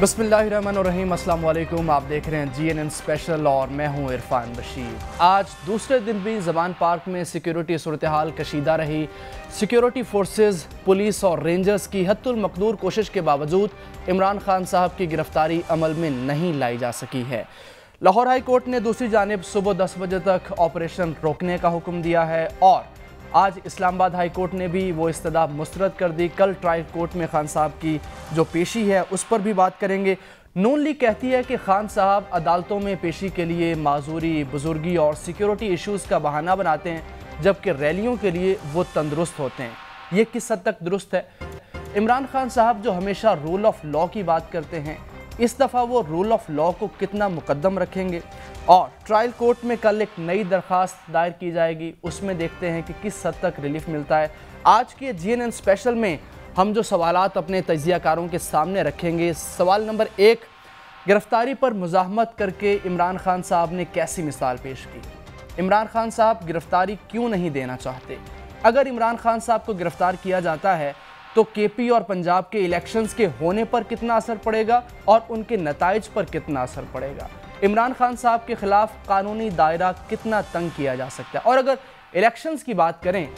बिस्मिल्लाहिर्रहमानिर्रहीम, अस्सलाम वालेकुम। आप देख रहे हैं GNN स्पेशल और मैं हूं इरफान बशीर। आज दूसरे दिन भी ज़बान पार्क में सिक्योरिटी सूरत हाल कशीदा रही। सिक्योरिटी फोर्सेस, पुलिस और रेंजर्स की हद्दुल मकदूर कोशिश के बावजूद इमरान खान साहब की गिरफ्तारी अमल में नहीं लाई जा सकी है। लाहौर हाई कोर्ट ने दूसरी जानिब सुबह 10 बजे तक ऑपरेशन रोकने का हुक्म दिया है और आज इस्लामाबाद हाई कोर्ट ने भी वो इस्तदा मुस्तरद कर दी। कल ट्रायल कोर्ट में खान साहब की जो पेशी है उस पर भी बात करेंगे। नून लीग कहती है कि खान साहब अदालतों में पेशी के लिए माजूरी, बुजुर्गी और सिक्योरिटी इश्यूज़ का बहाना बनाते हैं, जबकि रैलियों के लिए वो तंदुरुस्त होते हैं। ये किस हद तक दुरुस्त है? इमरान खान साहब जो हमेशा रूल ऑफ लॉ की बात करते हैं, इस दफ़ा वो रूल ऑफ लॉ को कितना मुकद्दम रखेंगे? और ट्रायल कोर्ट में कल एक नई दरख्वास्त दायर की जाएगी, उसमें देखते हैं कि किस हद तक रिलीफ मिलता है। आज के GNN स्पेशल में हम जो सवालात अपने तजियाकारों के सामने रखेंगे, सवाल नंबर 1, गिरफ्तारी पर मुज़ाहमत करके इमरान खान साहब ने कैसी मिसाल पेश की? इमरान खान साहब गिरफ्तारी क्यों नहीं देना चाहते? अगर इमरान खान साहब को गिरफ्तार किया जाता है तो KP और पंजाब के इलेक्शंस के होने पर कितना असर पड़ेगा और उनके नताइज पर कितना असर पड़ेगा? इमरान खान साहब के खिलाफ कानूनी दायरा कितना तंग किया जा सकता है? और अगर इलेक्शंस की बात करें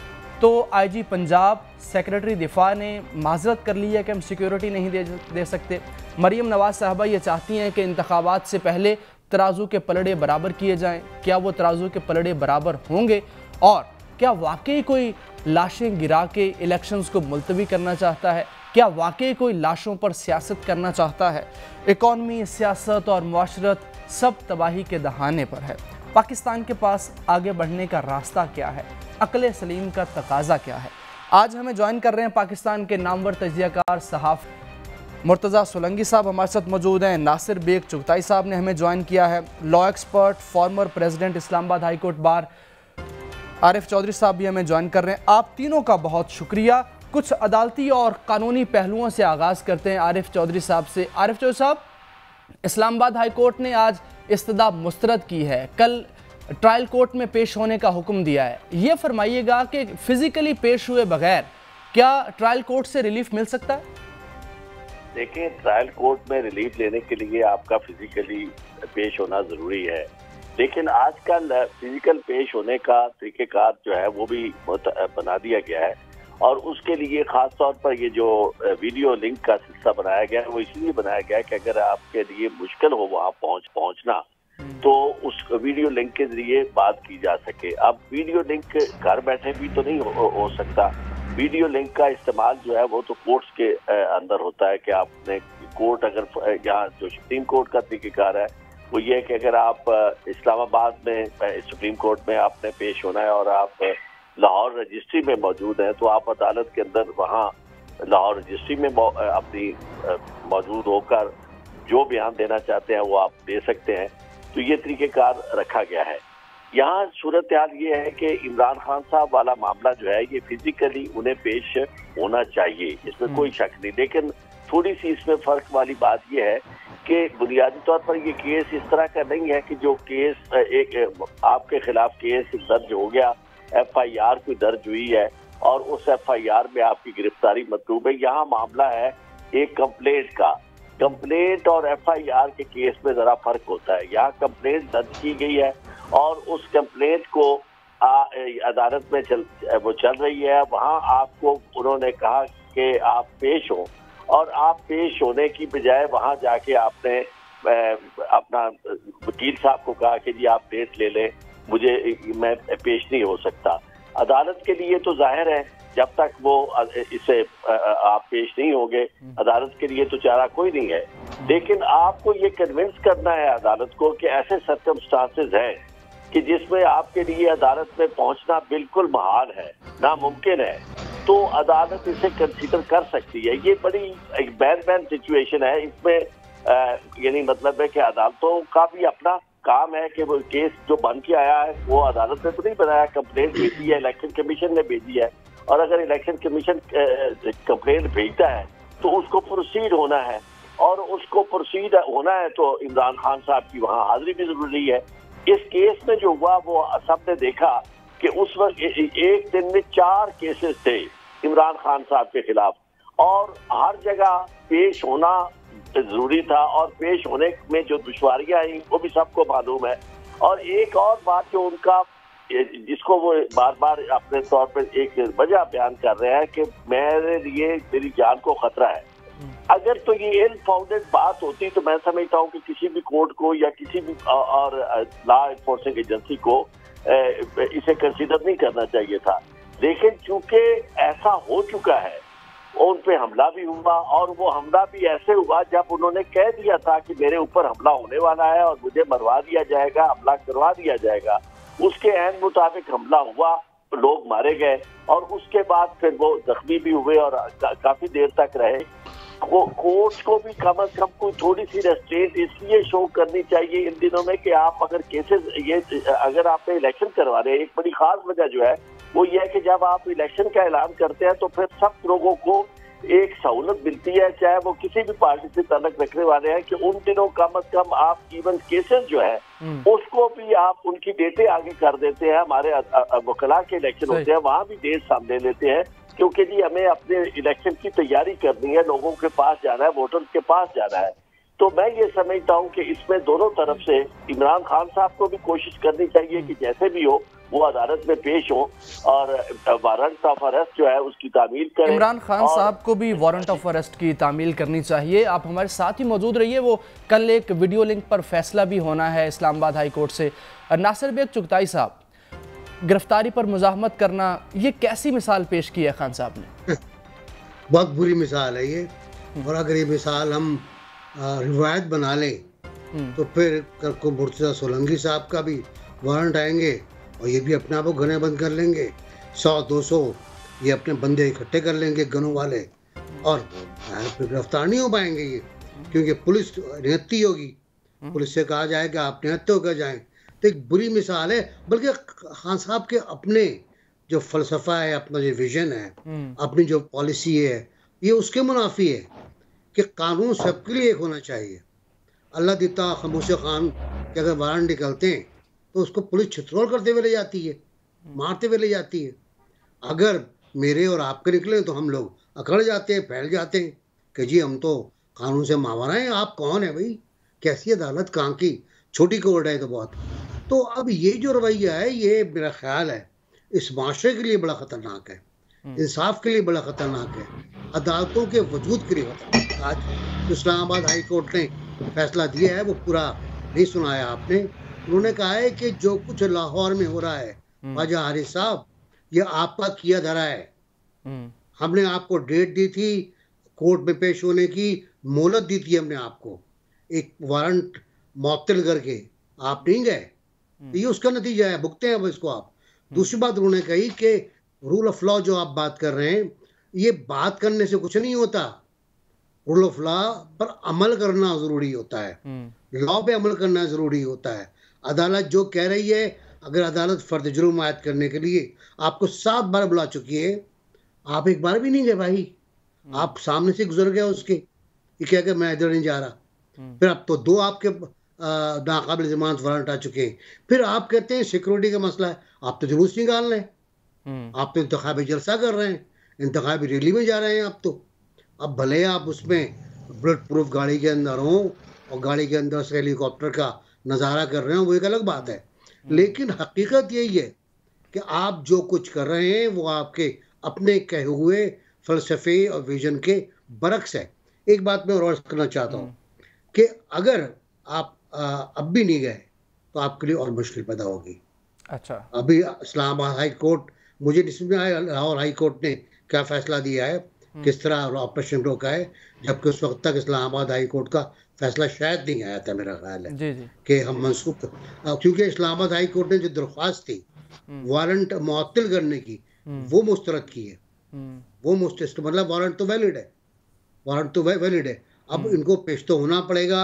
तो IG पंजाब, सेक्रेटरी दिफा ने माजरत कर ली है कि हम सिक्योरिटी नहीं दे सकते। मरीम नवाज साहबा ये चाहती हैं कि इंतखाबात से पहले तराजू के पलड़े बराबर किए जाएं। क्या वो तराजू के पलड़े बराबर होंगे? और क्या वाकई कोई लाशें गिरा के इलेक्शंस को मुलतवी करना चाहता है? क्या वाकई कोई लाशों पर सियासत करना चाहता है? इकॉनमी, सियासत और मुआशरत सब तबाही के दहाने पर है। पाकिस्तान के पास आगे बढ़ने का रास्ता क्या है? अक्ल सलीम का तकाजा क्या है? आज हमें ज्वाइन कर रहे हैं पाकिस्तान के नामवर तजियाकार सहाफ़ी मुर्तज़ा सोलंकी साहब हमारे साथ मौजूद हैं। नासिर बेग चुगताई साहब ने हमें ज्वाइन किया है। Law expert, former president Islamabad high court bar Arif Chaudhry साहब भी हमें ज्वाइन कर रहे हैं। आप तीनों का बहुत शुक्रिया। कुछ अदालती और कानूनी पहलुओं से आगाज़ करते हैं आरिफ चौधरी साहब से। आरिफ चौधरी साहब, इस्लामाबाद हाई कोर्ट ने आज इस्तदा मुस्तरद की है, कल ट्रायल कोर्ट में पेश होने का हुक्म दिया है। ये फरमाइएगा कि फिजिकली पेश हुए बगैर क्या ट्रायल कोर्ट से रिलीफ मिल सकता है? देखिए, ट्रायल कोर्ट में रिलीफ लेने के लिए आपका फिजिकली पेश होना जरूरी है, लेकिन आजकल फिजिकल पेश होने का तरीक़ेकार जो है वो भी बना दिया गया है और उसके लिए खास तौर पर ये जो वीडियो लिंक का सिलसिला बनाया गया है वो इसलिए बनाया गया है कि अगर आपके लिए मुश्किल हो वहाँ पहुँचना तो उस वीडियो लिंक के जरिए बात की जा सके। अब वीडियो लिंक घर बैठे भी तो नहीं हो सकता। वीडियो लिंक का इस्तेमाल जो है वो तो कोर्ट्स के अंदर होता है कि आपने कोर्ट, अगर यहाँ जो सुप्रीम कोर्ट का तरीक़ेकार है वो ये है कि अगर आप इस्लामाबाद में सुप्रीम कोर्ट में आपने पेश होना है और आप लाहौर रजिस्ट्री में मौजूद हैं तो आप अदालत के अंदर वहाँ लाहौर रजिस्ट्री में अपनी मौजूद होकर जो बयान देना चाहते हैं वो आप दे सकते हैं। तो ये तरीक़ेकार रखा गया है। यहाँ सूरत हाल ये है कि इमरान खान साहब वाला मामला जो है ये फिजिकली उन्हें पेश होना चाहिए, इसमें कोई शक नहीं। लेकिन थोड़ी सी इसमें फ़र्क वाली बात ये है कि बुनियादी तौर पर ये केस इस तरह का नहीं है कि जो केस एक आपके खिलाफ केस दर्ज हो गया, FIR कोई दर्ज हुई है और उस FIR में आपकी गिरफ्तारी मतलूब है। यहाँ मामला है एक कंप्लेंट का। कंप्लेंट और FIR के केस में जरा फर्क होता है। यहाँ कंप्लेंट दर्ज की गई है और उस कंप्लेंट को अदालत में चल रही है। वहाँ आपको उन्होंने कहा कि आप पेश हो और आप पेश होने की बजाय वहाँ जाके आपने अपना वकील साहब को कहा कि जी आप डेट ले लें, मैं पेश नहीं हो सकता। अदालत के लिए तो जाहिर है जब तक वो इसे आप पेश नहीं होंगे अदालत के लिए तो चारा कोई नहीं है। लेकिन आपको ये कन्विंस करना है अदालत को कि ऐसे सर्कमस्टांसेस हैं कि जिसमें आपके लिए अदालत में पहुंचना बिल्कुल महाल है, नामुमकिन है, तो अदालत इसे कंसीडर कर सकती है। ये बड़ी एक बैन सिचुएशन है। इसमें यानी मतलब है कि अदालतों का भी अपना काम है कि वो केस जो बन के आया है वो अदालत ने तो नहीं बनाया, कंप्लेंट भेजी है, इलेक्शन कमीशन ने भेजी है और अगर इलेक्शन कमीशन कंप्लेंट भेजता है तो उसको प्रोसीड होना है और उसको प्रोसीड होना है तो इमरान खान साहब की वहाँ हाजिरी भी जरूरी है। इस केस में जो हुआ वो सबने देखा कि उस वक्त एक दिन में 4 केसेस थे इमरान खान साहब के खिलाफ और हर जगह पेश होना जरूरी था और पेश होने में जो दुश्वारियां आई वो भी सबको मालूम है। और एक और बात जो उनका, जिसको वो बार बार अपने तौर पर एक वजह बयान कर रहे हैं कि मेरे लिए मेरी जान को खतरा है। अगर तो ये इल फाउंडेड बात होती तो मैं समझता हूँ कि किसी भी कोर्ट को या किसी भी और लॉ एनफोर्सिंग एजेंसी को इसे कंसीडर नहीं करना चाहिए था। लेकिन चूंकि ऐसा हो चुका है, उन पे हमला भी हुआ और वो हमला भी ऐसे हुआ जब उन्होंने कह दिया था कि मेरे ऊपर हमला होने वाला है और मुझे मरवा दिया जाएगा, हमला करवा दिया जाएगा। उसके ऐन मुताबिक हमला हुआ, लोग मारे गए और उसके बाद फिर वो जख्मी भी हुए और काफी देर तक रहे। कोर्ट को भी कम से कम कोई थोड़ी सी रेस्ट्रेंट इसलिए शो करनी चाहिए इन दिनों में कि आप अगर केसेस ये अगर आपने इलेक्शन करवा रहे हैं, एक बड़ी खास वजह जो है वो ये है कि जब आप इलेक्शन का ऐलान करते हैं तो फिर सब लोगों को एक सहूलत मिलती है, चाहे वो किसी भी पार्टी से ताल्लुक रखने वाले हैं, कि उन दिनों कम से कम आप इवन केसेस जो है उसको भी आप उनकी डेटें आगे कर देते हैं। हमारे वकला के इलेक्शन होते हैं, वहाँ भी डेट सामने लेते हैं, क्योंकि जी हमें अपने इलेक्शन की तैयारी करनी है, लोगों के पास जाना है, वोटर्स के पास जाना है। तो मैं ये समझता हूँ कि इसमें दोनों तरफ से इमरान खान साहब को भी कोशिश करनी चाहिए कि जैसे भी हो वो अदालत में पेश हो और वारंट ऑफ अरेस्ट जो है उसकी तामील करें। इमरान खान साहब को भी वारंट ऑफ अरेस्ट की तामील करनी चाहिए। आप हमारे साथ ही मौजूद रहिए। वो कल एक वीडियो लिंक पर फैसला भी होना है इस्लामाबाद हाई कोर्ट से। नासिर बेग चुगताई साहब, गिरफ्तारी पर मुजाहमत करना, ये कैसी मिसाल पेश की है खान साहब ने? बहुत बुरी मिसाल है ये। और अगर ये मिसाल हम रिवायत बना लें तो फिर कल को मुर्तज़ा सोलंकी साहब का भी वारंट आएंगे और ये भी अपने आप को गने बंद कर लेंगे। 100-200 ये अपने बंदे इकट्ठे कर लेंगे गनों वाले और फिर गिरफ्तार नहीं हो पाएंगे ये, क्योंकि पुलिस निहत्ती होगी। पुलिस से कहा जाएगा आप निहत्ते होकर जाएं। तो एक बुरी मिसाल है। बल्कि खान साहब के अपने जो फलसफा है, अपना जो विजन है, अपनी जो पॉलिसी है, ये उसके मुनाफी है कि कानून सबके लिए एक होना चाहिए। अल्लाह दिता खमोश खान के अगर वारंट निकलते हैं तो उसको पुलिस छितरौल करते हुए ले जाती है, मारते हुए ले जाती है। अगर मेरे और आपके निकले तो हम लोग अकड़ जाते हैं, फैल जाते हैं कि जी हम तो कानून से मावरा हैं, आप कौन है भाई, कैसी अदालत, कहाँ की छोटी कोर्ट है तो बहुत। तो अब ये जो रवैया है ये मेरा ख्याल है इस माशरे के लिए बड़ा ख़तरनाक है, इंसाफ के लिए बड़ा ख़तरनाक है, अदालतों के वजूद के लिए खतरनाक। आज इस्लामाबाद हाई कोर्ट ने फैसला दिया है वो पूरा नहीं सुनाया आपने। उन्होंने कहा है कि जो कुछ लाहौर में हो रहा है ख्वाजा हारिस साहब, ये आपका किया धरा है। हमने आपको डेट दी थी कोर्ट में पेश होने की, मोहलत दी थी हमने आपको, एक वारंट मुअत्तल करके आप नहीं गए, तो ये उसका नतीजा है, भुगते हैं अब इसको आप। दूसरी बात उन्होंने कही कि रूल ऑफ लॉ जो आप बात कर रहे हैं, ये बात करने से कुछ नहीं होता, रूल ऑफ लॉ पर अमल करना जरूरी होता है, लॉ पे अमल करना जरूरी होता है। अदालत जो कह रही है, अगर अदालत फर्द जुर्म आयद करने के लिए आपको 7 बार बुला चुकी है, आप एक बार भी नहीं गए भाई, आप सामने से गुजर गए उसके, ये कह के मैं इधर नहीं जा रहा। फिर अब तो 2 आपके नाकाबिल जमानत वारंट आ चुके हैं। फिर आप कहते हैं सिक्योरिटी का मसला है, आप तो जुलूस निकाल रहे हैं, आप तो इंतखाबी जलसा कर रहे हैं, इंतखाबी रैली में जा रहे हैं आप तो। अब भले आप उसमें बुलेट प्रूफ गाड़ी के अंदर हो और गाड़ी के अंदर से हेलीकॉप्टर का नज़ारा कर रहे हो, वो एक अलग बात है, लेकिन हकीकत यही है कि आप जो कुछ कर रहे हैं वो आपके अपने कहे हुए फलसफे और विजन के बरक्स है। एक बात मैं और करना चाहता हूँ कि अगर आप अब भी नहीं गए तो आपके लिए और मुश्किल पैदा होगी। अच्छा, अभी इस्लामाबाद हाई कोर्ट, मुझे नहीं समझ में आया लाहौर हाई कोर्ट ने क्या फैसला दिया है, किस तरह ऑपरेशन रोका है, जबकि उस वक्त तक इस्लामाबाद हाई कोर्ट का फैसला शायद नहीं आया था, मेरा ख्याल है जी जी, कि हम मनसूख, क्योंकि इस्लामाबाद हाई कोर्ट ने जो दरख्वास्त थी वारंट मुअत्तल करने की वो मुस्तरद की है, वो मुस्तरद, मतलब वारंट तो वैलिड है, वारंट तो वैलिड है। अब इनको पेश तो होना पड़ेगा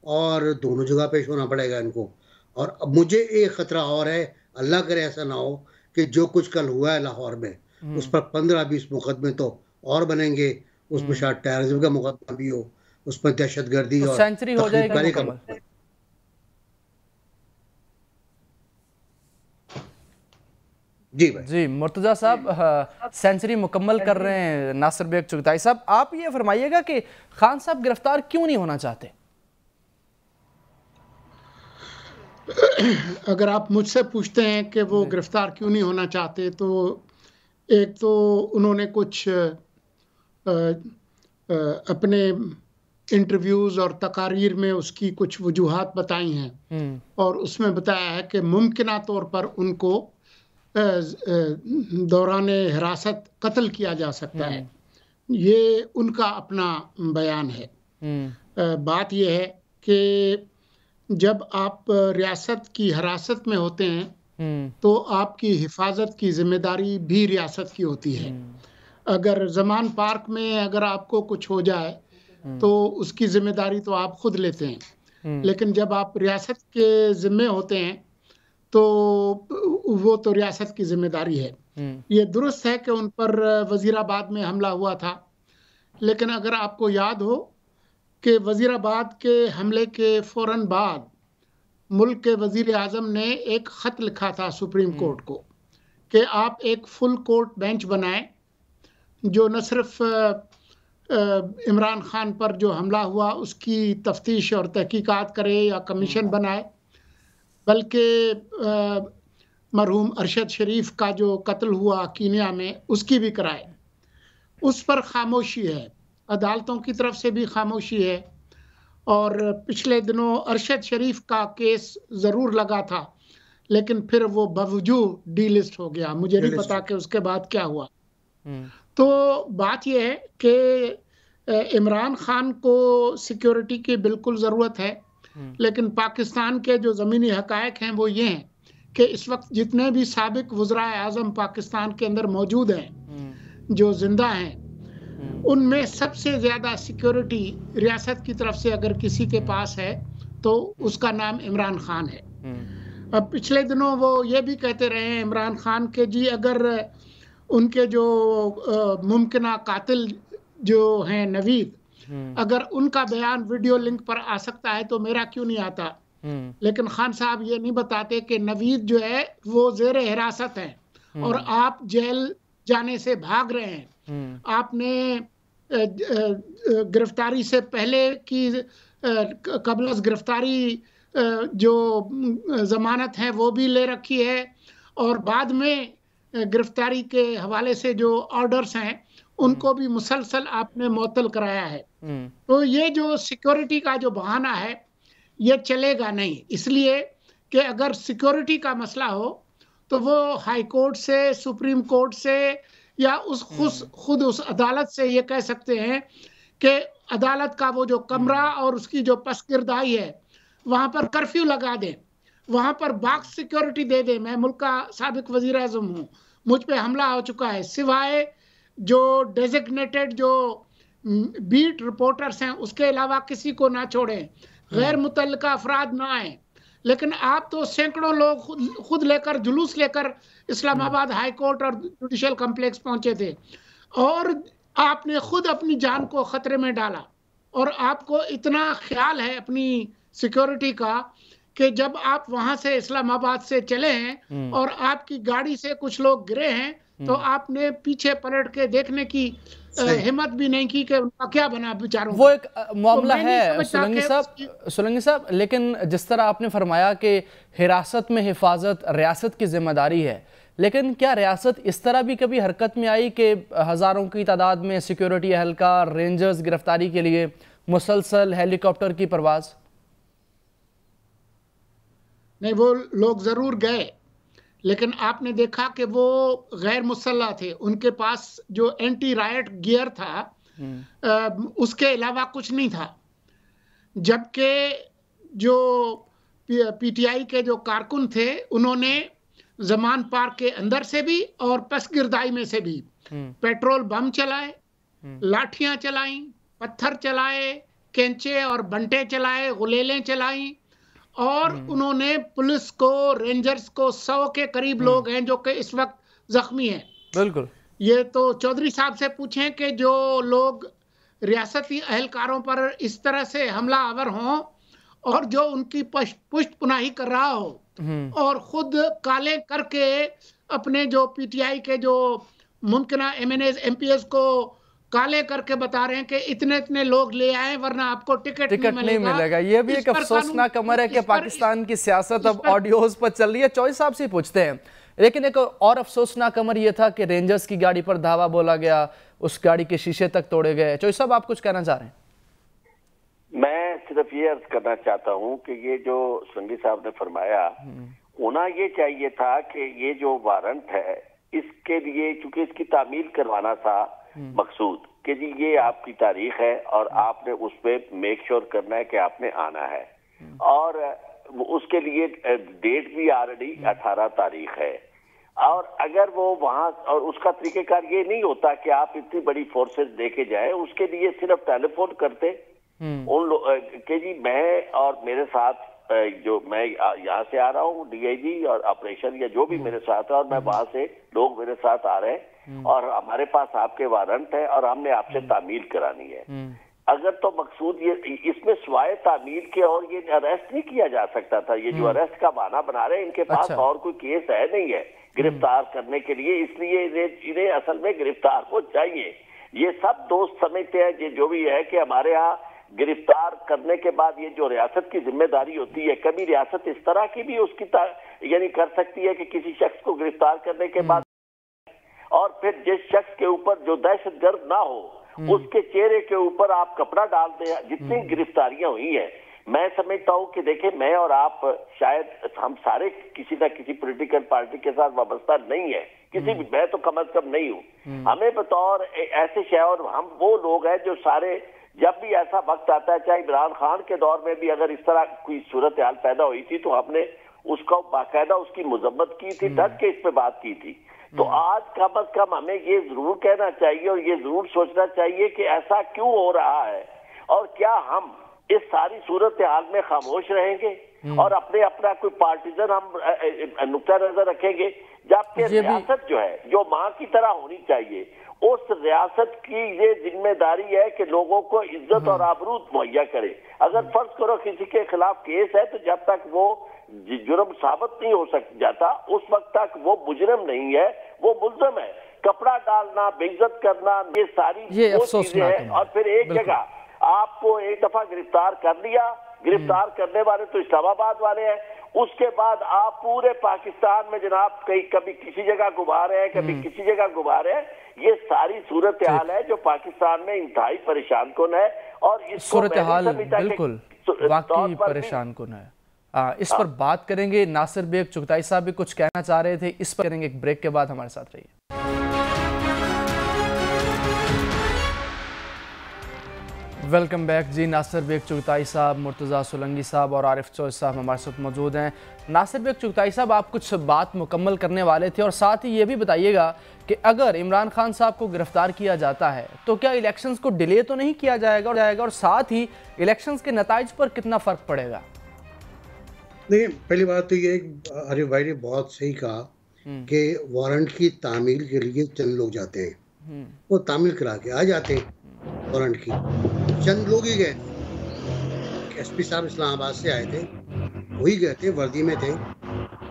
और दोनों जगह पेश होना पड़ेगा इनको। और अब मुझे एक ख़तरा और है, अल्लाह करे ऐसा ना हो कि जो कुछ कल हुआ है लाहौर में, उस पर 15-20 मुकदमे तो और बनेंगे, उसमें शायद टेररिज्म का मुकदमा भी हो, उसमें दहशतगर्दी तो और सेंचुरी हो जाएगी मुकम्मल। जी भाई। जी मुर्तजा साहब, सेंचुरी मुकम्मल कर रहे हैं नासिर बेग चुगताई साहब। आप ये फरमाइएगा कि खान साहब गिरफ्तार क्यों नहीं होना चाहते? अगर आप मुझसे पूछते हैं कि वो गिरफ्तार क्यों नहीं होना चाहते, तो एक तो उन्होंने कुछ अपने इंटरव्यूज़ और तकारीर में उसकी कुछ वजूहात बताई हैं, और उसमें बताया है कि मुमकिना तौर पर उनको दौरान हिरासत कत्ल किया जा सकता है। ये उनका अपना बयान है। बात यह है कि जब आप रियासत की हिरासत में होते हैं तो आपकी हिफाजत की जिम्मेदारी भी रियासत की होती है। अगर जमान पार्क में अगर आपको कुछ हो जाए तो उसकी जिम्मेदारी तो आप खुद लेते हैं, लेकिन जब आप रियासत के जिम्मे होते हैं तो वो तो रियासत की जिम्मेदारी है। ये दुरुस्त है कि उन पर वजीराबाद में हमला हुआ था, लेकिन अगर आपको याद हो कि वजीराबाद के हमले के फौरन बाद मुल्क के वजीर आजम ने एक ख़त लिखा था सुप्रीम कोर्ट को कि आप एक फुल कोर्ट बेंच बनाएं जो न सिर्फ इमरान खान पर जो हमला हुआ उसकी तफ्तीश और तहकीकात करे या कमीशन बनाए, बल्कि मरहूम अरशद शरीफ का जो कत्ल हुआ कीनिया में उसकी भी कराए। उस पर खामोशी है, अदालतों की तरफ से भी खामोशी है। और पिछले दिनों अरशद शरीफ का केस ज़रूर लगा था, लेकिन फिर वो बावजूद डीलिस्ट हो गया। मुझे नहीं पता कि उसके बाद क्या हुआ। तो बात यह है कि इमरान खान को सिक्योरिटी की बिल्कुल ज़रूरत है, लेकिन पाकिस्तान के जो ज़मीनी हक़ाइक़ हैं वो ये हैं कि इस वक्त जितने भी साबिक वज़राए आज़म पाकिस्तान के अंदर मौजूद हैं, जो ज़िंदा हैं, उनमें सबसे ज़्यादा सिक्योरिटी रियासत की तरफ से अगर किसी के पास है तो उसका नाम इमरान खान है। अब पिछले दिनों वो ये भी कहते रहे हैं इमरान खान के जी अगर उनके जो मुमकिना कातिल जो हैं नवीद, अगर उनका बयान वीडियो लिंक पर आ सकता है तो मेरा क्यों नहीं आता। लेकिन खान साहब ये नहीं बताते कि नवीद जो है वो ज़ेर हिरासत है और आप जेल जाने से भाग रहे हैं। आपने गिरफ्तारी से पहले की कबल गिरफ्तारी जो जमानत है वो भी ले रखी है, और बाद में गिरफ्तारी के हवाले से जो ऑर्डर्स हैं उनको भी मुसलसल आपने मुअत्तल कराया है। तो ये जो सिक्योरिटी का जो बहाना है ये चलेगा नहीं, इसलिए कि अगर सिक्योरिटी का मसला हो तो वो हाई कोर्ट से, सुप्रीम कोर्ट से या खुद उस अदालत से ये कह सकते हैं कि अदालत का वो जो कमरा और उसकी जो पसगिरदाई है वहाँ पर कर्फ्यू लगा दें, वहाँ पर बॉक्स सिक्योरिटी दे दें। मैं मुल्क का साबिक वजीर आज़म हूँ, मुझ पे हमला हो चुका है, सिवाय जो डेजिग्नेटेड जो बीट रिपोर्टर्स हैं उसके अलावा किसी को ना छोड़ें, गैर मुतल्लिका अफराद ना आए। लेकिन आप तो सैकड़ों लोग खुद लेकर जुलूस लेकर इस्लामाबाद हाई कोर्ट और जुडिशल कम्प्लेक्स पहुंचे थे, और आपने खुद अपनी जान को खतरे में डाला। और आपको इतना ख्याल है अपनी सिक्योरिटी का कि जब आप वहां से इस्लामाबाद से चले हैं और आपकी गाड़ी से कुछ लोग गिरे हैं तो आपने पीछे पलट के देखने की हिम्मत भी नहीं की कि उनका क्या बना बेचारों। वो एक मामला है सोलंकी साहब, लेकिन जिस तरह आपने फरमाया कि हिरासत में हिफाजत रियासत की जिम्मेदारी है, लेकिन क्या रियासत इस तरह भी कभी हरकत में आई कि हज़ारों की तादाद में सिक्योरिटी एहलकार, रेंजर्स गिरफ्तारी के लिए मुसलसल हेलीकॉप्टर की परवाज़? नहीं, वो लोग ज़रूर गए, लेकिन आपने देखा कि वो गैर मुसल्लह थे, उनके पास जो एंटी रायट गियर था उसके अलावा कुछ नहीं था। जबकि जो पीटीआई के जो कारकुन थे उन्होंने जमान पार्क के अंदर से भी और पसगिरदाई में से भी पेट्रोल बम चलाए, लाठियां चलाई, पत्थर चलाए, कैंचे और बंटे चलाए, गुलेलें चलाई, और उन्होंने पुलिस को, रेंजर्स को, 100 के करीब लोग हैं जो कि इस वक्त जख्मी हैं। बिल्कुल, ये तो चौधरी साहब से पूछें कि जो लोग रियासती अहलकारों पर इस तरह से हमला आवर हों और जो उनकी पुष्ट पुनाही कर रहा हो और खुद काले करके अपने जो पीटीआई के जो मुमकिन एमएनएस एमपीएस को काले करके बता रहे हैं कि इतने इतने लोग ले आए वरना आपको टिकट नहीं मिलेगा। ये भी एक अफसोसनाक अमर है कि पाकिस्तान की सियासत अब ऑडियोज पर चल रही है। चौधरी साहब से पूछते हैं, लेकिन एक और अफसोसनाक अमर ये था कि रेंजर्स की गाड़ी पर धावा बोला गया, उस गाड़ी के शीशे तक तोड़े गए। चौधरी साहब, आप कुछ कहना चाह रहे हैं? मैं सिर्फ ये अर्ज करना चाहता हूँ कि ये जो सोलंकी साहब ने फरमाया, होना ये चाहिए था कि ये जो वारंट है इसके लिए, चूंकि इसकी तामील करवाना था मकसूद कि जी ये आपकी तारीख है और आपने उस पर मेक श्योर करना है कि आपने आना है, और उसके लिए डेट भी ऑलरेडी 18 तारीख है। और अगर वो वहां, और उसका तरीकेकार ये नहीं होता कि आप इतनी बड़ी फोर्सेस लेके जाए, उसके लिए सिर्फ टेलीफोन करते उन लोग के जी मैं और मेरे साथ जो मैं यहाँ से आ रहा हूँ डीआईजी और ऑपरेशन या जो भी मेरे साथ है, और मैं वहां से लोग मेरे साथ आ रहे हैं और हमारे पास आपके वारंट है और हमने आपसे तामील करानी है। अगर तो मकसूद ये, इसमें सिवाय तामील के और ये अरेस्ट नहीं किया जा सकता था। ये जो अरेस्ट का बहाना बना रहे हैं, इनके पास और कोई केस है नहीं है गिरफ्तार करने के लिए, इसलिए इन्हें असल में गिरफ्तार हो चाहिए। ये सब दोस्त समझते हैं ये जो भी है कि हमारे यहाँ गिरफ्तार करने के बाद ये जो रियासत की जिम्मेदारी होती है, कभी रियासत इस तरह की भी उसकी यानी कर सकती है कि किसी शख्स को गिरफ्तार करने के बाद और फिर जिस शख्स के ऊपर जो दहशतगर्द ना हो उसके चेहरे के ऊपर आप कपड़ा डाल दें। जितनी गिरफ्तारियां हुई है, मैं समझता हूं कि देखें, मैं और आप शायद हम सारे किसी न किसी पॉलिटिकल पार्टी के साथ वाबस्ता नहीं है, किसी भी, मैं तो कम से कम नहीं हूं। हमें बतौर ऐसे शहर, हम वो लोग हैं जो सारे, जब भी ऐसा वक्त आता है, चाहे इमरान खान के दौर में भी अगर इस तरह कोई सूरत हाल पैदा हुई थी तो हमने उसका बाकायदा उसकी मजम्मत की थी, डट के इस पे बात की थी। तो आज कम से कम हमें ये जरूर कहना चाहिए और ये जरूर सोचना चाहिए कि ऐसा क्यों हो रहा है और क्या हम इस सारी सूरत हाल में खामोश रहेंगे और अपना कोई पार्टीजन हम नुक्ता नजर रखेंगे, जबकि रियासत जो है, जो माँ की तरह होनी चाहिए, उस रियासत की ये जिम्मेदारी है कि लोगों को इज्जत और आबरू मुहैया करे। अगर फर्ज करो किसी के खिलाफ केस है तो जब तक वो जुर्म साबित नहीं हो जाता उस वक्त तक वो मुजरिम नहीं है, वो मुल्ज़िम है। कपड़ा डालना, बेइज्जत करना, ये सारी चीजें हैं। और फिर एक जगह आपको एक दफा गिरफ्तार कर लिया, गिरफ्तार करने वाले तो इस्लामाबाद वाले हैं, उसके बाद आप पूरे पाकिस्तान में जनाब कभी किसी जगह घुमा रहे हैं, कभी किसी जगह घुमा रहे हैं। ये सारी सूरत हाल है जो पाकिस्तान में इंतहाई परेशान कुन है और इस सूरत हाल बिल्कुल वाकई परेशान कुन है। इस पर बात करेंगे। नासिर बेग चुगताई साहब भी कुछ कहना चाह रहे थे, इस पर करेंगे एक ब्रेक के बाद। हमारे साथ रहिए। वेलकम बैक जी। नासिर बेग चुगताई साहब, मुर्तज़ा सोलंकी साहब और आरिफ चौधरी साहब हमारे साथ मौजूद हैं। नासिर बेग चुगताई साहब, आप कुछ बात मुकम्मल करने वाले थे और साथ ही ये भी बताइएगा कि अगर इमरान खान साहब को गिरफ्तार किया जाता है तो क्या इलेक्शंस को डिले तो नहीं किया जाएगा और साथ ही इलेक्शंस के नताइज पर कितना फ़र्क पड़ेगा? नहीं, पहली बात तो ये आरिफ भाई ने बहुत सही कहा कि वारंट की तामील के लिए चंद लोग जाते हैं, वो तामील करा के आ जाते हैं। वारंट की चंद लोग ही गए, एसपी साहब इस्लामाबाद से आए थे, वही गए थे, वर्दी में थे,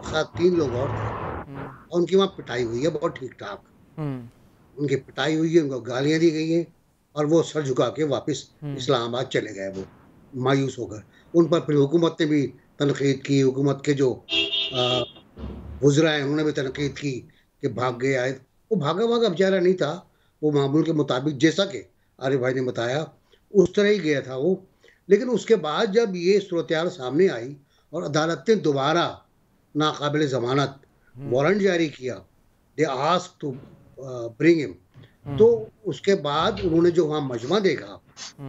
साथ 3 लोग और थे और उनकी वहाँ पिटाई हुई है बहुत ठीक ठाक। उनकी पिटाई हुई है, उनको गालियाँ दी गई हैं और वो सर झुका के वापस इस्लामाबाद चले गए, वो मायूस होकर। उन पर फिर हुकूमत ने भी तनकीद की, हुकूमत के जो वज़रा हैं उन्होंने भी तनकीद की कि भाग गए आए। वो भागा बेचारा नहीं था, वो मामूल के मुताबिक जैसा कि आरिफ भाई ने बताया उस तरह ही गया था वो। लेकिन उसके बाद जब ये सूरत-ए-हाल सामने आई और अदालत ने दोबारा नाकाबिल ज़मानत वारंट जारी किया, they asked to bring him, तो उसके बाद उन्होंने जो वहाँ मजमा देखा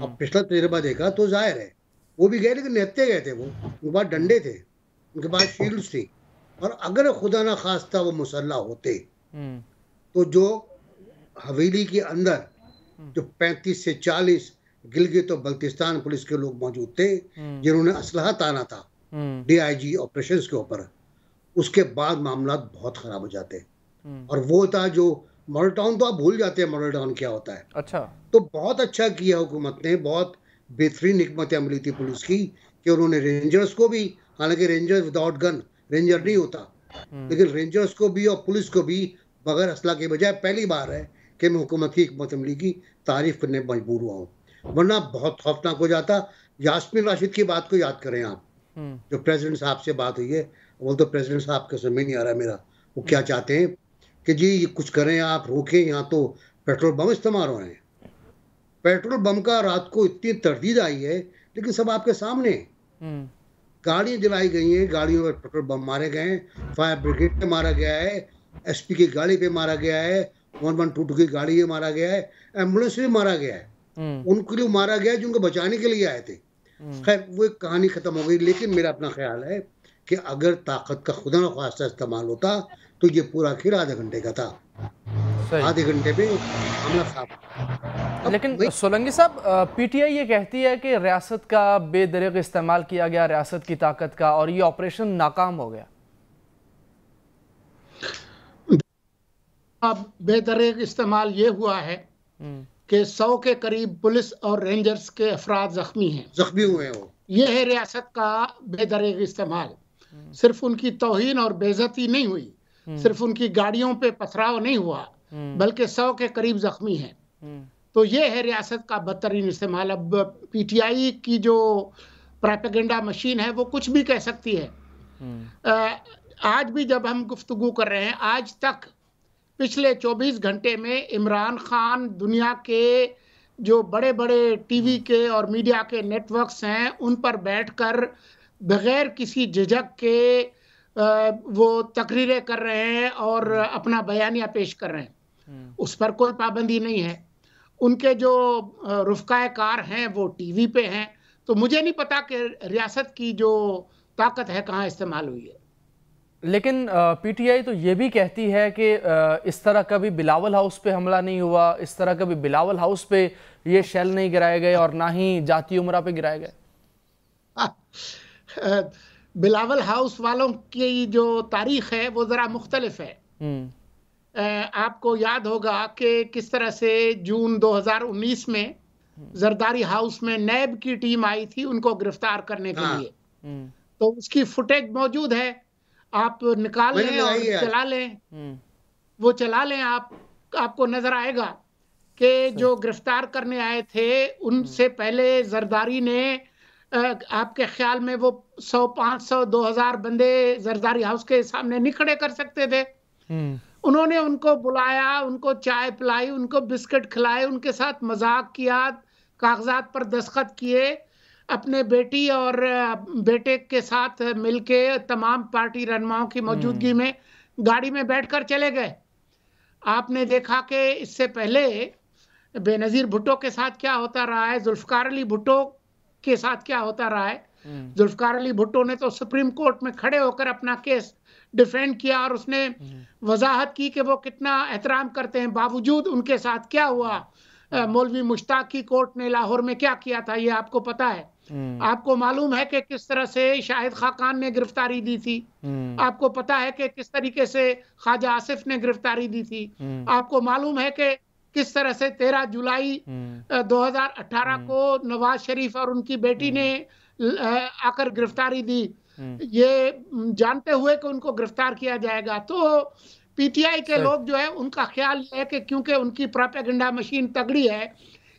और पिछला तजुर्बा देखा तो जाहिर है वो भी गए, लेकिन निहत्ते गए थे। वो उनके पास डंडे थे, उनके पास शील्ड्स थी, और अगर खुदा ना खास्ता वो मुसल्ला होते तो जो हवेली के अंदर जो 35 से 40 गिलगित और बल्तिस्तान पुलिस के लोग मौजूद थे जिन्होंने असलहा ताना था डीआईजी ऑपरेशंस के ऊपर, उसके बाद मामला बहुत खराब हो जाते। और वो था जो मॉडल टाउन, तो आप भूल जाते हैं मॉडल टाउन क्या होता है। अच्छा, तो बहुत अच्छा किया हुकूमत ने, बहुत बेहतरीन हिकमत अमली थी पुलिस की कि उन्होंने रेंजर्स को भी, हालांकि रेंजर्स विदाउट गन रेंजर नहीं होता, लेकिन रेंजर्स को भी और पुलिस को भी बगैर असला के बजाय पहली बार है कि मैं हुकूमत की हिकमत अमली की तारीफ करने पर मजबूर हुआ हूँ, वरना बहुत खौफनाक हो जाता। यास्मीन राशिद की बात को याद करें आप, जो प्रेसिडेंट साहब से बात हुई है, वो तो प्रेसिडेंट साहब का समझ नहीं आ रहा मेरा, वो क्या चाहते हैं कि जी ये कुछ करें, आप रोकें, यहाँ तो पेट्रोल बम इस्तेमाल हो रहे हैं। पेट्रोल बम का रात को इतनी तरदीद आई है, लेकिन सब आपके सामने। गाड़ियां जलाई गई हैं, गाड़ियों पर पेट्रोल बम मारे गए हैं, फायर ब्रिगेड पे मारा गया है, एसपी की गाड़ी पे मारा गया है, 1122 की गाड़ी में मारा गया है, एम्बुलेंस भी मारा गया है। उनके लिए मारा गया जिनको बचाने के लिए आए थे। खैर वो एक कहानी खत्म हो गई, लेकिन मेरा अपना ख्याल है कि अगर ताकत का खुदा न खास्ता इस्तेमाल होता तो ये पूरा खेल आधे घंटे का था, आधे घंटे में हमला साफ। लेकिन सोलंकी साहब, पीटीआई ये कहती है कि रियासत का बेदरिग इस्तेमाल किया गया, रियासत की ताकत का, और ये ऑपरेशन नाकाम हो गया। अब बेदरिग इस्तेमाल ये हुआ है कि 100 के करीब पुलिस और रेंजर्स के अफराद जख्मी हुए हैं। ये है रियासत का बेदरिग इस्तेमाल। सिर्फ उनकी तौहीन और बेइज्जती नहीं हुई, सिर्फ उनकी गाड़ियों पे पथराव नहीं हुआ, बल्कि 100 के करीब जख्मी हैं। तो ये है रियासत का बदतरीन इस्तेमाल। अब पीटीआई की जो प्रोपेगेंडा मशीन है वो कुछ भी कह सकती है। आज भी जब हम गुफ्तगू कर रहे हैं, आज तक पिछले 24 घंटे में इमरान खान दुनिया के जो बड़े बड़े टीवी के और मीडिया के नेटवर्क्स हैं उन पर बैठकर बगैर किसी झिझक के वो तकरीरें कर रहे हैं और अपना बयानिया पेश कर रहे हैं। उस पर कोई पाबंदी नहीं है। उनके जो रुफ़क़ाए कार हैं वो टीवी पे हैं। तो मुझे नहीं पता कि रियासत की जो ताकत है कहाँ इस्तेमाल हुई है। लेकिन पीटीआई तो ये भी कहती है कि इस तरह कभी बिलावल हाउस पे हमला नहीं हुआ, इस तरह कभी बिलावल हाउस पे ये शेल नहीं गिराए गए और ना ही जाती उमरा पे गिराए गए। बिलावल हाउस वालों की जो तारीख है वो ज़रा मुख्तलिफ है। आपको याद होगा कि किस तरह से जून 2019 में जरदारी हाउस में नैब की टीम आई थी उनको गिरफ्तार करने के लिए। तो उसकी फुटेज मौजूद है, आप निकाल लें और चला लें, वो चला लें, आपको नजर आएगा कि जो गिरफ्तार करने आए थे उनसे पहले जरदारी ने आपके ख्याल में वो 100, 500, 2000 बंदे जरदारी हाउस के सामने नहीं खड़े कर सकते थे। उन्होंने उनको बुलाया, उनको चाय पिलाई, उनको बिस्किट खिलाए, उनके साथ मजाक किया, कागजात पर दस्तखत किए, अपने बेटी और बेटे के साथ मिलके तमाम पार्टी रहनुमाओं की मौजूदगी में गाड़ी में बैठकर चले गए। आपने देखा कि इससे पहले बेनज़ीर भुट्टो के साथ क्या होता रहा है, जुल्फ़िकार अली भुट्टो के साथ क्या होता रहा है। जुल्फ़िकार अली भुट्टो ने तो सुप्रीम कोर्ट में खड़े होकर अपना केस डिफेंड किया और उसने वजाहत की कि वो कितना एहतराम करते हैं। बावजूद उनके साथ क्या हुआ, मौलवी मुश्ताक की कोर्ट ने लाहौर में क्या किया था, ये आपको पता है। आपको मालूम है कि किस तरह से शाहिद खाकान ने गिरफ्तारी दी थी। आपको पता है कि किस तरीके से ख्वाजा आसिफ ने गिरफ्तारी दी थी। आपको मालूम है कि किस तरह से 13 जुलाई 2018 को नवाज शरीफ और उनकी बेटी ने आकर गिरफ्तारी दी, ये जानते हुए कि उनको गिरफ्तार किया जाएगा। तो पीटीआई के लोग जो है उनका ख्याल ये है कि क्योंकि उनकी प्रोपेगेंडा मशीन तगड़ी है,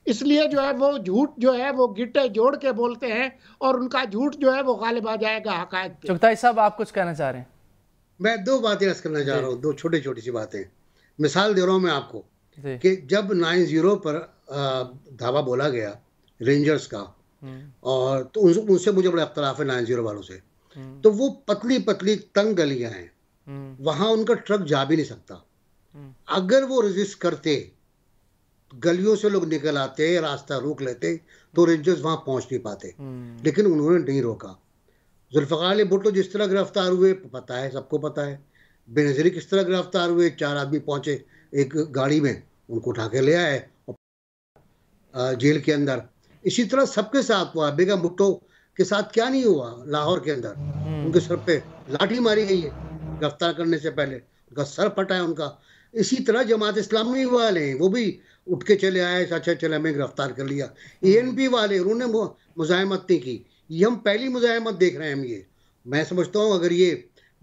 इसलिए जो है वो झूठ जो है वो गिट्टे जोड़ के बोलते हैं और उनका झूठ जो है वो गालिब आ जाएगा हकायक पे। चुगताई साहब, आप कुछ कहना चाह रहे हैं? मैं दो बातें अर्ज करना चाह रहा हूँ, दो छोटी छोटी सी बातें। मिसाल दे रहा हूँ मैं आपको कि जब 9-0 पर धावा बोला गया रेंजर्स का, और तो उनसे मुझे बड़ा इख्तलाफ है 9-0 वालों से। तो वो पतली पतली तंग गलियां हैं, वहां उनका ट्रक जा भी नहीं सकता। अगर वो रेजिस्ट करते, गलियों से लोग निकल आते, रास्ता रोक लेते, तो रेंजर्स वहां पहुंच नहीं पाते। लेकिन उन्होंने नहीं रोका। जुल्फ़िकार अली भुट्टो जिस तरह गिरफ्तार हुए पता है, सबको पता है। बेनज़ीर किस तरह गिरफ्तार हुए, 4 आदमी पहुंचे एक गाड़ी में, उनको उठा के ले आए और जेल के अंदर। इसी तरह सबके साथ हुआ। बेगम भुट्टो के साथ क्या नहीं हुआ लाहौर के अंदर, उनके सर पे लाठी मारी गई है गिरफ्तार करने से पहले, उनका सर फटा है उनका। इसी तरह जमात इस्लामी वाले हैं, वो भी उठ के चले आए, अच्छा चले हमें गिरफ्तार कर लिया। एएनपी वाले उन्होंने मुजाहिमत नहीं की। ये हम पहली मुजाहिमत देख रहे हैं। हम ये मैं समझता हूँ अगर ये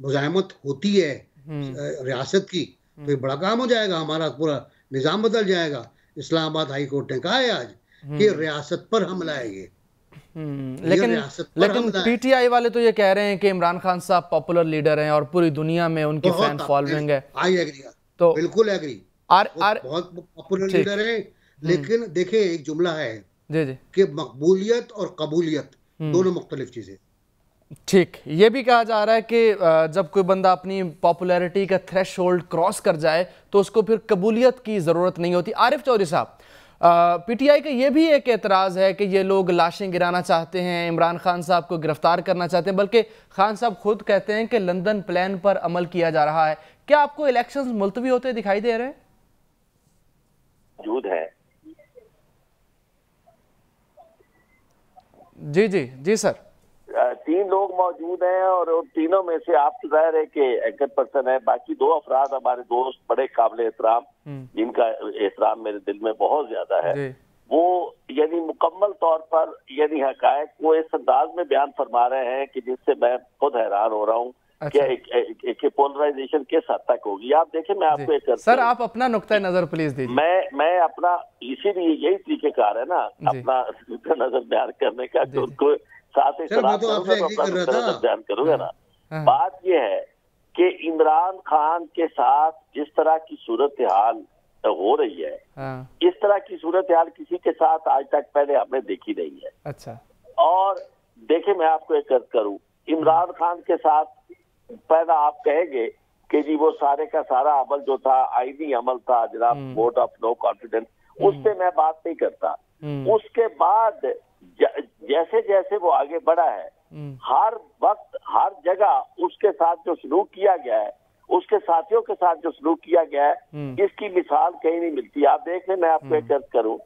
मुज़ाहमत होती है रियासत की, तो ये बड़ा काम हो जाएगा, हमारा पूरा निज़ाम बदल जाएगा। इस्लामाबाद हाई कोर्ट ने कहा है आज कि रियासत पर हमला है ये। लेकिन पीटीआई वाले तो ये कह रहे हैं कि इमरान खान साहब पॉपुलर लीडर हैं और पूरी दुनिया में उनकी फैन फॉलोइंग है। आई एग्री, तो बिल्कुल एग्री, बहुत पॉपुलर लीडर है। लेकिन देखिए एक जुमला है जी जी कि मकबूलियत और कबूलियत दोनों मुख्तलिफ चीजें। ठीक, ये भी कहा जा रहा है कि जब कोई बंदा अपनी पॉपुलैरिटी का थ्रेशोल्ड क्रॉस कर जाए तो उसको फिर कबूलियत की ज़रूरत नहीं होती। आरिफ चौधरी साहब, पीटीआई का ये भी एक एतराज़ है कि ये लोग लाशें गिराना चाहते हैं, इमरान खान साहब को गिरफ्तार करना चाहते हैं, बल्कि खान साहब खुद कहते हैं कि लंदन प्लान पर अमल किया जा रहा है। क्या आपको इलेक्शंस मुलतवी होते दिखाई दे रहे हैं? मौजूद है। जी जी जी सर, 3 लोग मौजूद हैं और उन तीनों में से आप जाहिर है कि एंकर पर्सन है, बाकी 2 अफराद हमारे दोस्त बड़े काबिल एहतराम, जिनका एहतराम मेरे दिल में बहुत ज्यादा है। वो यानी मुकम्मल तौर पर यानी हकायक को इस अंदाज में बयान फरमा रहे हैं कि जिससे मैं खुद हैरान हो रहा हूँ। अच्छा। कि पोलराइजेशन किस हद तक होगी। आप देखें, मैं आपको एक सर आप अपना नुक्ता नजर प्लीज दीजिए। मैं अपना, इसीलिए यही तरीकेकार है ना अपना नुक्ता नजर बयान करने का, कि उनको साथ ही बयान करूंगा ना। बात यह है कि इमरान खान के साथ जिस तरह की सूरत हाल हो रही है, इस तरह की सूरत हाल किसी के साथ आज तक पहले हमने देखी नहीं है। अच्छा। और देखे, मैं आपको एक अर्ज करूं, इमरान खान के साथ पहला आप कहेंगे कि जी वो सारे का सारा अमल जो था आईनी अमल था जनाब, वोट ऑफ नो कॉन्फिडेंस, उस पे मैं बात नहीं करता। उसके बाद जैसे जैसे वो आगे बढ़ा है, हर वक्त हर जगह उसके साथ जो सलूक किया गया है, उसके साथियों के साथ जो सलूक किया गया है, इसकी मिसाल कहीं नहीं मिलती। आप देख लें, मैं आपको एक अर्ज करूं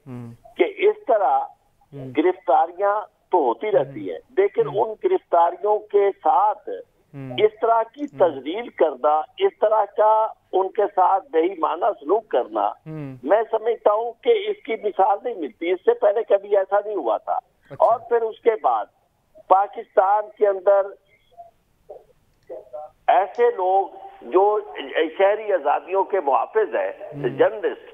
कि इस तरह गिरफ्तारियां तो होती रहती है, लेकिन उन गिरफ्तारियों के साथ इस तरह की तजलील करना, इस तरह का उनके साथ बेईमाना सलूक करना, मैं समझता हूँ कि इसकी मिसाल नहीं मिलती। इससे पहले कभी ऐसा नहीं हुआ था। अच्छा। और फिर उसके बाद पाकिस्तान के अंदर ऐसे लोग जो शहरी आजादियों के मुहाफिज है, जर्नलिस्ट,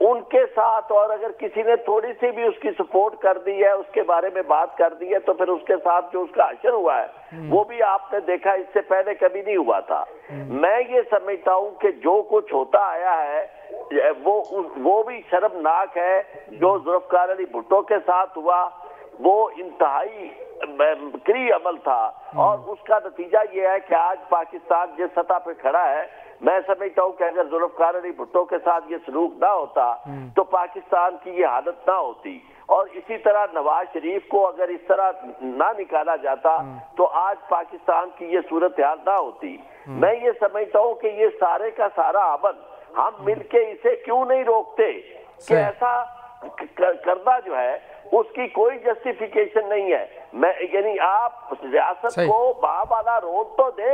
उनके साथ, और अगर किसी ने थोड़ी सी भी उसकी सपोर्ट कर दी है, उसके बारे में बात कर दी है, तो फिर उसके साथ जो उसका असर हुआ है वो भी आपने देखा, इससे पहले कभी नहीं हुआ था। मैं ये समझता हूँ कि जो कुछ होता आया है वो भी शर्मनाक है। जो जुल्फ़िकार अली भुट्टो के साथ हुआ वो इंतहाई करी अमल था, और उसका नतीजा ये है कि आज पाकिस्तान जिस सतह पे खड़ा है, मैं समझता हूँ कि अगर जुल्फ़िकार अली भुट्टो के साथ ये सलूक ना होता तो पाकिस्तान की ये हालत ना होती। और इसी तरह नवाज शरीफ को अगर इस तरह ना निकाला जाता तो आज पाकिस्तान की ये सूरत हाल ना होती। मैं ये समझता हूँ कि ये सारे का सारा अमल हम मिलके इसे क्यों नहीं रोकते कि ऐसा करना जो है उसकी कोई जस्टिफिकेशन नहीं है। मैं यानी आप रियासत को बाबाला रोड तो दे,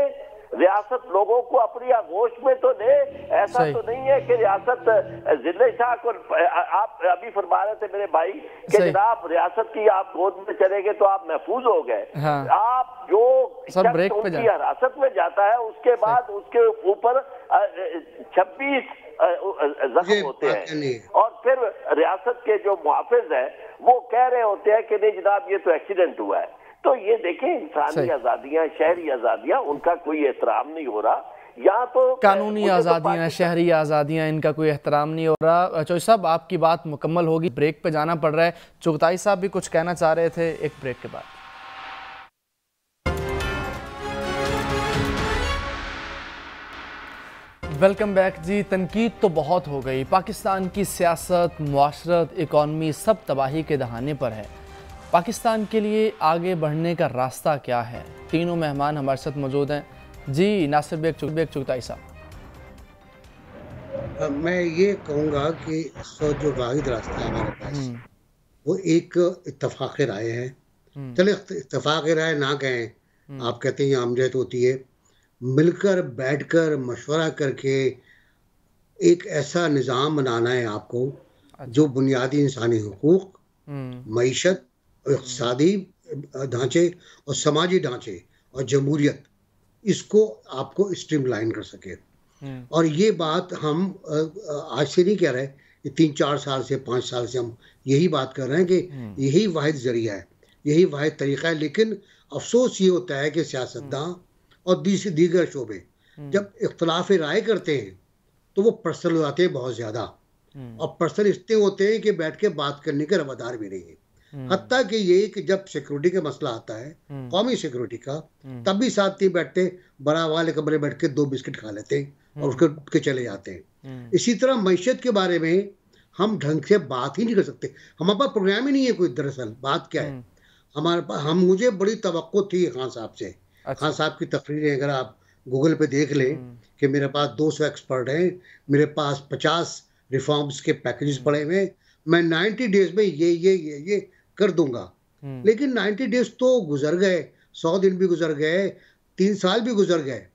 रियासत लोगों को अपनी आगोश में तो दे। ऐसा तो नहीं है कि रियासत जिले शाह को, आप अभी फरमा रहे थे मेरे भाई कि जनाब रियासत की आप गोद में चलेंगे तो आप महफूज हो गए। हाँ। आप जो उनकी हिरासत में जाता है उसके बाद उसके ऊपर 26 जख्म होते हैं, और फिर रियासत के जो मुहाफिज है वो कह रहे होते हैं कि नहीं जनाब ये तो एक्सीडेंट हुआ है। तो ये देखें, इंसानी आजादियां, शहरी आजादियां, उनका कोई एहतराम नहीं हो रहा। यहाँ तो कानूनी आज़ादियाँ, शहरी आज़ादियाँ, इनका कोई एहतराम नहीं हो रहा। चौधरी साहब आपकी बात मुकम्मल होगी, ब्रेक पे जाना पड़ रहा है। चुगताई साहब भी कुछ कहना चाह रहे थे, एक ब्रेक के बाद। वेलकम बैक जी। तनकीद तो बहुत हो गई, पाकिस्तान की सियासत, मुआशरत, इकॉनमी सब तबाही के दहाने पर है। पाकिस्तान के लिए आगे बढ़ने का रास्ता क्या है? तीनों मेहमान हमारे साथ मौजूद हैं। जी नासिर बेग चुगताई साहब। मैं ये कहूँगा कि इस वक्त जो वाहिद रास्ता है हमारे पास वो एक इत्तफाक राय है। चले इत्तफाक राय ना कहें, आप कहते हैं आमजद होती है, मिलकर बैठकर मशवरा करके एक ऐसा निज़ाम बनाना है आपको जो बुनियादी इंसानी हुकूक, मईशत, इक़्तिसादी ढांचे और समाजी ढांचे और जमहूरियत इसको आपको स्ट्रीमलाइन कर सके। और ये बात हम आज से नहीं कह रहे, ये 3-4 साल से 5 साल से हम यही बात कर रहे हैं कि यही वाहिद जरिया है, यही वाहिद तरीका है। लेकिन अफसोस ये होता है कि सियासतदान और दीगर शोबे जब इख्तलाफ राय करते हैं तो वो पर्सनल हो जाते हैं बहुत ज़्यादा, और पर्सनल इतने होते हैं कि बैठ के बात करने के रवादार भी नहीं है। हत्ता कि ये कि जब सिक्योरिटी का मसला आता है, कौमी सिक्योरिटी का, तब भी साथ नहीं बैठते, बड़ा वाले कमरे बैठ के 2 बिस्किट खा लेते हैं और उसके उठ के चले जाते हैं। इसी तरह मैशत के बारे में हम ढंग से बात ही नहीं कर सकते। हमारे पास प्रोग्राम ही नहीं है कोई। दरअसल बात क्या है, हमारे पास मुझे बड़ी तवक्को थी खान साहब से। खान साहब की तकरीरें अगर आप गूगल पे देख लें कि मेरे पास 200 एक्सपर्ट हैं, मेरे पास 50 रिफॉर्म्स के पैकेजेस पड़े हुए, मैं 90 डेज में ये कर दूंगा। लेकिन 90 डेज तो गुजर गए, 100 दिन भी गुजर गए, 3 साल भी गुजर गए,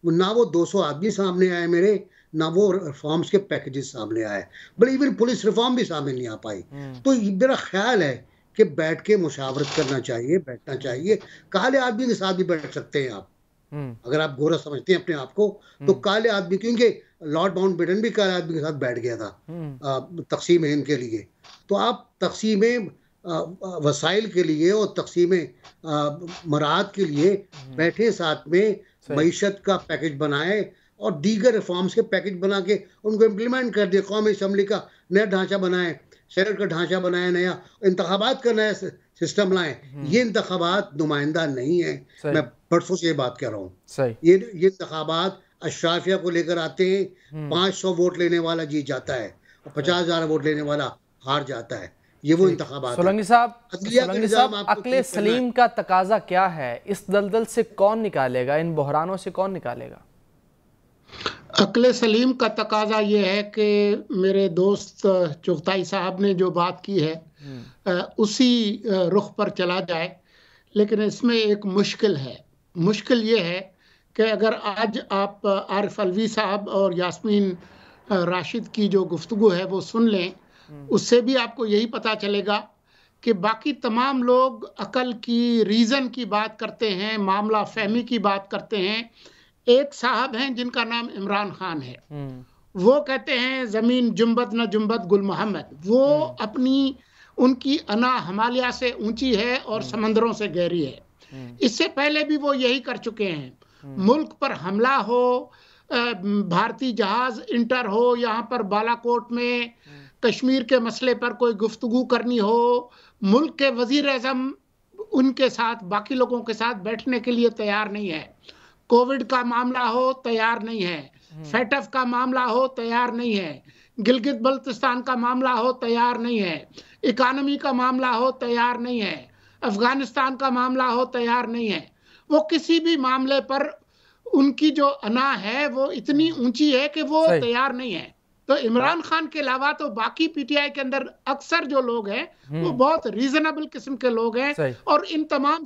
ना वो 200 आदमी सामने आए मेरे, ना वो रिफॉर्म्स के पैकेजेस सामने आए, बट इवन पुलिस रिफॉर्म भी सामने नहीं आ पाई। तो मेरा ख्याल है कि बैठ के मुशावरत करना चाहिए, बैठना चाहिए। काले आदमी के साथ भी बैठ सकते हैं आप, अगर आप गोरा समझते हैं अपने आप को, तो काले आदमी, क्योंकि लॉर्ड माउंटबेटन भी काले आदमी के साथ बैठ गया था तकसीम हिंद के लिए। तो आप तकसीम वसाइल के लिए और तकसीम मराद के लिए बैठे, साथ में मईशत का पैकेज बनाए और दीगर रिफॉर्म्स के पैकेज बना के उनको इम्प्लीमेंट कर दिए। कौमी असम्बली का नया ढांचा बनाए, सेनेट का ढांचा बनाए, नया इंतखाबात का नया सिस्टम लाएं। ये इंतखाबात नुमाइंदा नहीं है, मैं परसों से ये बात कर रहा हूँ। ये इंतखाबात अशराफिया को लेकर आते हैं, 500 वोट लेने वाला जीत जाता है और 50,000 वोट लेने वाला हार जाता है। ये वो इंतखाबात। सोलंकी साहब, अक्ले सलीम का तकाजा क्या है? इस दलदल से कौन निकालेगा, इन बहरानों से कौन निकालेगा? अक्ले सलीम का तकाजा ये है कि मेरे दोस्त चुगताई साहब ने जो बात की है उसी रुख पर चला जाए। लेकिन इसमें एक मुश्किल है। मुश्किल ये है कि अगर आज आप आरिफ अलवी साहब और यास्मीन राशिद की जो गुफ्तगू है वो सुन लें, उससे भी आपको यही पता चलेगा कि बाकी तमाम लोग अकल की, रीज़न की बात करते हैं, मामला फहमी की बात करते हैं। एक साहब हैं जिनका नाम इमरान खान है, वो कहते हैं ज़मीन जुम्बत न जुम्बत गुल मोहम्मद। वो अपनी, उनकी अना हिमालय से ऊंची है और समंदरों से गहरी है। इससे पहले भी वो यही कर चुके हैं। मुल्क पर हमला हो, भारतीय जहाज इंटर हो, यहाँ पर बालाकोट में कश्मीर के मसले पर कोई गुफ्तगू करनी हो, मुल्क के वजीर आज़म उनके साथ, बाकी लोगों के साथ बैठने के लिए तैयार नहीं है। कोविड का मामला हो, तैयार नहीं है। फैटफ का मामला हो, तैयार नहीं है। गिलगित बल्तिस्तान का मामला हो, तैयार नहीं है। इकानमी का मामला हो, तैयार नहीं है। अफगानिस्तान का मामला हो, तैयार नहीं है। वो किसी भी मामले पर उनकी जो अना है वो इतनी ऊंची है कि वो तैयार नहीं है। तो इमरान खान के अलावा तो बाकी पीटीआई के अंदर अक्सर जो लोग हैं वो बहुत रीजनेबल किस्म के लोग हैं और इन तमाम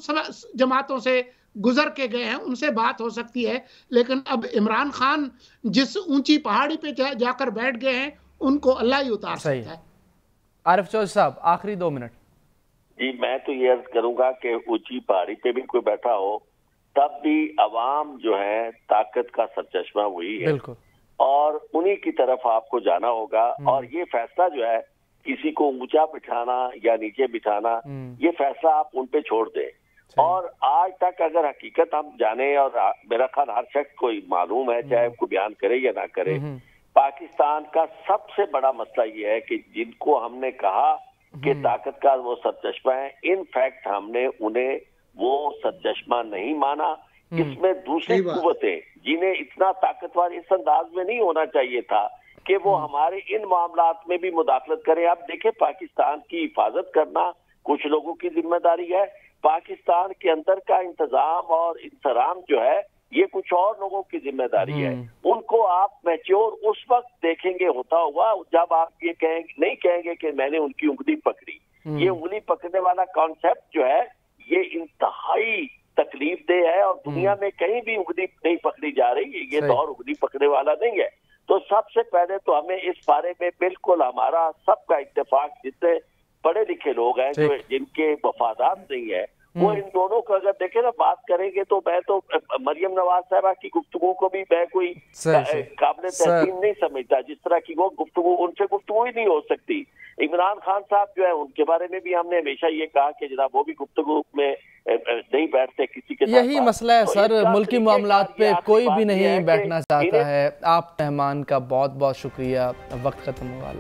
जमातों से गुजर के गए हैं, उनसे बात हो सकती है। लेकिन अब इमरान खान जिस ऊंची पहाड़ी पे जाकर बैठ गए हैं, उनको अल्लाह ही उतार सकता है। आरिफ चौधरी साहब, आखिरी 2 मिनट। जी, मैं तो ये अर्ज करूंगा कि ऊंची पहाड़ी पे भी कोई बैठा हो, तब भी अवाम जो है ताकत का सरचश्मा वही है। बिल्कुल। और उन्हीं की तरफ आपको जाना होगा। और ये फैसला जो है, किसी को ऊंचा बिठाना या नीचे बिठाना, ये फैसला आप उन पे छोड़ दें। और आज तक अगर हकीकत हम जाने, और मेरा ख्याल हर शख्स को मालूम है, चाहे कोई बयान करे या ना करे, पाकिस्तान का सबसे बड़ा मसला ये है कि जिनको हमने कहा कि ताकत का वो सरचश्मा है, इन फैक्ट हमने उन्हें वो सरचश्मा नहीं माना। इसमें दूसरी कुव्वतें जिन्हें इतना ताकतवर इस अंदाज में नहीं होना चाहिए था कि वो हमारे इन मामलात में भी मुदाखलत करें। आप देखें, पाकिस्तान की हिफाजत करना कुछ लोगों की जिम्मेदारी है, पाकिस्तान के अंदर का इंतजाम और इंतजाम जो है ये कुछ और लोगों की जिम्मेदारी है। उनको आप मैच्योर उस वक्त देखेंगे होता हुआ जब आप ये कहेंगे, नहीं कहेंगे कि मैंने उनकी उंगली पकड़ी। ये उंगली पकड़ने वाला कॉन्सेप्ट जो है ये इंतहाई तकलीफ दे है और दुनिया में कहीं भी उंगली नहीं पकड़ी जा रही है। ये दौर उंगली पकड़ने वाला नहीं है। तो सबसे पहले तो हमें इस बारे में बिल्कुल हमारा सबका इत्तेफाक, जितने पढ़े लिखे लोग हैं जो जिनके वफादार नहीं है, वो इन दोनों को अगर देखे ना बात करेंगे तो मैं तो मरियम नवाज साहबा की गुफ्तगू को भी मैं कोई काबिल तहसीन नहीं समझता। जिस तरह की वो गुफ्तगू, उनसे गुफ्तगू ही नहीं हो सकती। इमरान खान साहब जो है उनके बारे में भी हमने हमेशा ये कहा कि जनाब वो भी गुफ्तगू में नहीं बैठते किसी के साथ। यही मसला है सर, मुल्की मामलात पे कोई भी नहीं बैठना चाहता है। आप मेहमान का बहुत बहुत शुक्रिया, वक्त खत्म हुआ।